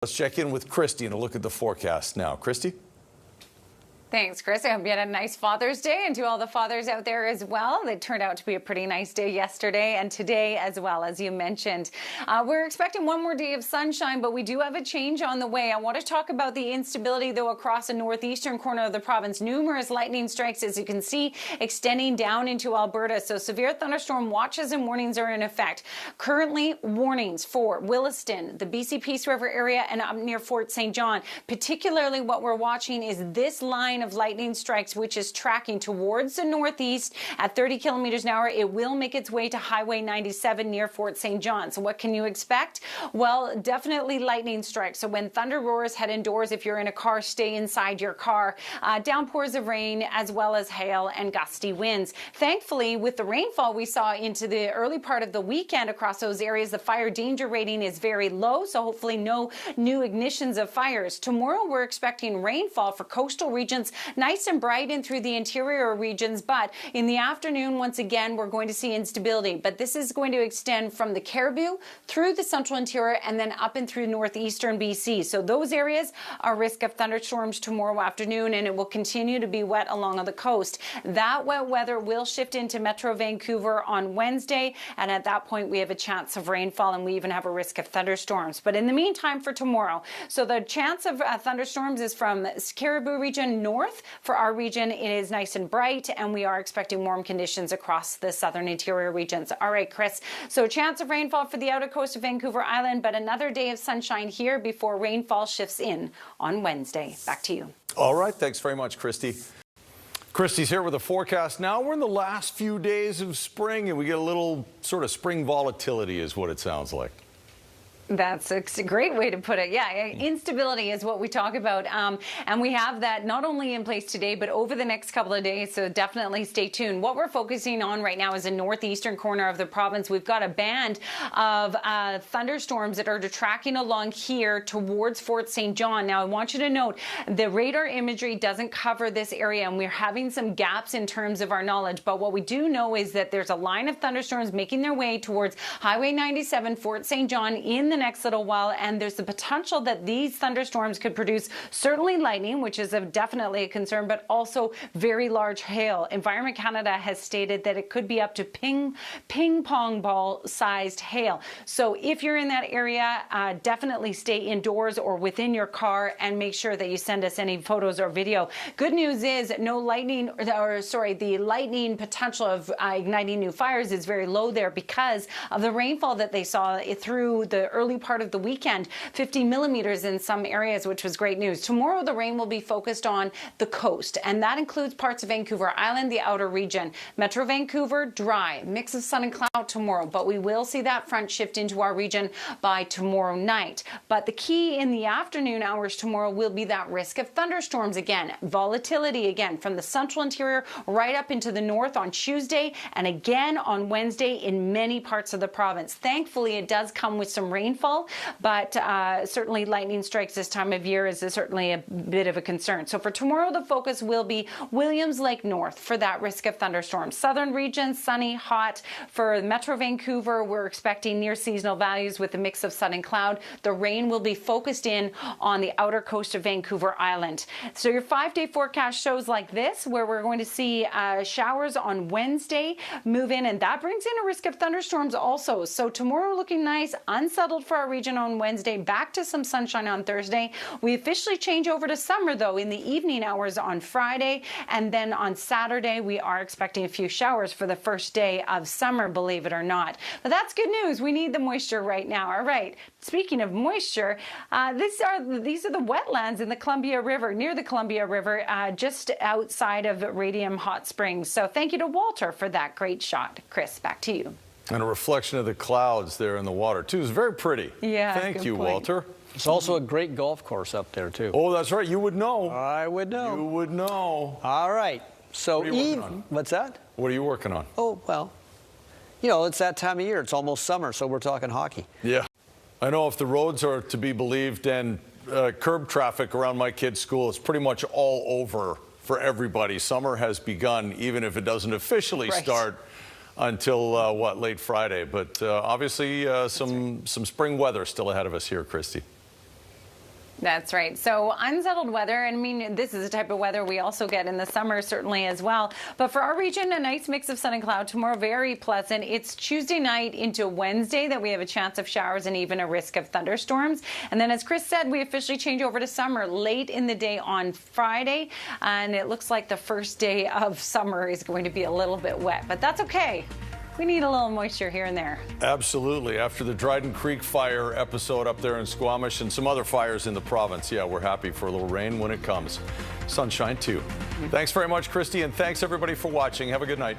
Let's check in with Kristi and a look at the forecast now. Kristi? Thanks, Chris. I hope you had a nice Father's Day, and to all the fathers out there as well. It turned out to be a pretty nice day yesterday and today as well, as you mentioned. We're expecting one more day of sunshine, but we do have a change on the way. I want to talk about the instability, though, across the northeastern corner of the province. Numerous lightning strikes, as you can see, extending down into Alberta. So severe thunderstorm watches and warnings are in effect. Currently, warnings for Williston, the BC Peace River area, and up near Fort St. John. Particularly what we're watching is this line of lightning strikes, which is tracking towards the northeast at 30 kilometers an hour. It will make its way to Highway 97 near Fort St. John. So what can you expect? Well, definitely lightning strikes. So when thunder roars, head indoors. If you're in a car, stay inside your car. Downpours of rain, as well as hail and gusty winds. Thankfully, with the rainfall we saw into the early part of the weekend across those areas, the fire danger rating is very low. So hopefully no new ignitions of fires. Tomorrow, we're expecting rainfall for coastal regions, nice and bright in through the interior regions, but in the afternoon, once again, we're going to see instability. But this is going to extend from the Cariboo through the central interior and then up and through northeastern BC. So those areas are risk of thunderstorms tomorrow afternoon, and it will continue to be wet along the coast. That wet weather will shift into Metro Vancouver on Wednesday, and at that point, we have a chance of rainfall, and we even have a risk of thunderstorms. But in the meantime, for tomorrow, so the chance of thunderstorms is from Cariboo region north. For our region, it is nice and bright, and we are expecting warm conditions across the southern interior regions. All right, Chris. So chance of rainfall for the outer coast of Vancouver Island, but another day of sunshine here before rainfall shifts in on Wednesday. Back to you. All right. Thanks very much, Kristi. Kristi's here with a forecast now. We're in the last few days of spring, and we get a little sort of spring volatility is what it sounds like. That's a great way to put it. Yeah, instability is what we talk about. And we have that not only in place today, but over the next couple of days. So definitely stay tuned. What we're focusing on right now is the northeastern corner of the province. We've got a band of thunderstorms that are tracking along here towards Fort St. John. Now, I want you to note the radar imagery doesn't cover this area, and we're having some gaps in terms of our knowledge. But what we do know is that there's a line of thunderstorms making their way towards Highway 97, Fort St. John in the next little while, and there's the potential that these thunderstorms could produce certainly lightning, which is definitely a concern, but also very large hail. Environment Canada has stated that it could be up to ping pong ball sized hail. So if you're in that area, definitely stay indoors or within your car, and make sure that you send us any photos or video. Good news is no lightning, the lightning potential of igniting new fires is very low there because of the rainfall that they saw through the early part of the weekend, 50 millimeters in some areas, which was great news. Tomorrow, the rain will be focused on the coast, and that includes parts of Vancouver Island, the outer region. Metro Vancouver, dry, mix of sun and cloud tomorrow, but we will see that front shift into our region by tomorrow night. But the key in the afternoon hours tomorrow will be that risk of thunderstorms again, volatility again from the central interior right up into the north on Tuesday, and again on Wednesday in many parts of the province. Thankfully, it does come with some rainfall, but certainly lightning strikes this time of year is certainly a bit of a concern. So for tomorrow, the focus will be Williams Lake North for that risk of thunderstorms. Southern region, sunny, hot. For Metro Vancouver, we're expecting near seasonal values with a mix of sun and cloud. The rain will be focused in on the outer coast of Vancouver Island. So your 5-day forecast shows like this, where we're going to see showers on Wednesday move in, and that brings in a risk of thunderstorms also. So tomorrow looking nice, unsettled for our region on Wednesday, back to some sunshine on Thursday. We officially change over to summer, though, in the evening hours on Friday, and then on Saturday, we are expecting a few showers for the first day of summer, believe it or not. But that's good news. We need the moisture right now. All right. Speaking of moisture, these are the wetlands in the Columbia River, near the Columbia River, just outside of Radium Hot Springs. So thank you to Walter for that great shot. Chris, back to you. And a reflection of the clouds there in the water, too. It's very pretty. Yeah, thank you, Walter. It's also a great golf course up there, too. Oh, that's right. You would know. I would know. You would know. All right. So, what are you working on? What's that? What are you working on? Oh, well, you know, it's that time of year. It's almost summer, so we're talking hockey. Yeah. I know if the roads are to be believed, and curb traffic around my kid's school is pretty much all over for everybody. Summer has begun, even if it doesn't officially start until, late Friday. But obviously some spring weather still ahead of us here, Kristi. That's right. So unsettled weather, and I mean, this is the type of weather we also get in the summer, certainly as well. But for our region, a nice mix of sun and cloud tomorrow, very pleasant. It's Tuesday night into Wednesday that we have a chance of showers and even a risk of thunderstorms. And then, as Chris said, we officially change over to summer late in the day on Friday. And it looks like the first day of summer is going to be a little bit wet, but that's okay. We need a little moisture here and there. Absolutely. After the Dryden Creek fire episode up there in Squamish and some other fires in the province, yeah, we're happy for a little rain when it comes. Sunshine too. Thanks very much, Kristi, and thanks everybody for watching. Have a good night.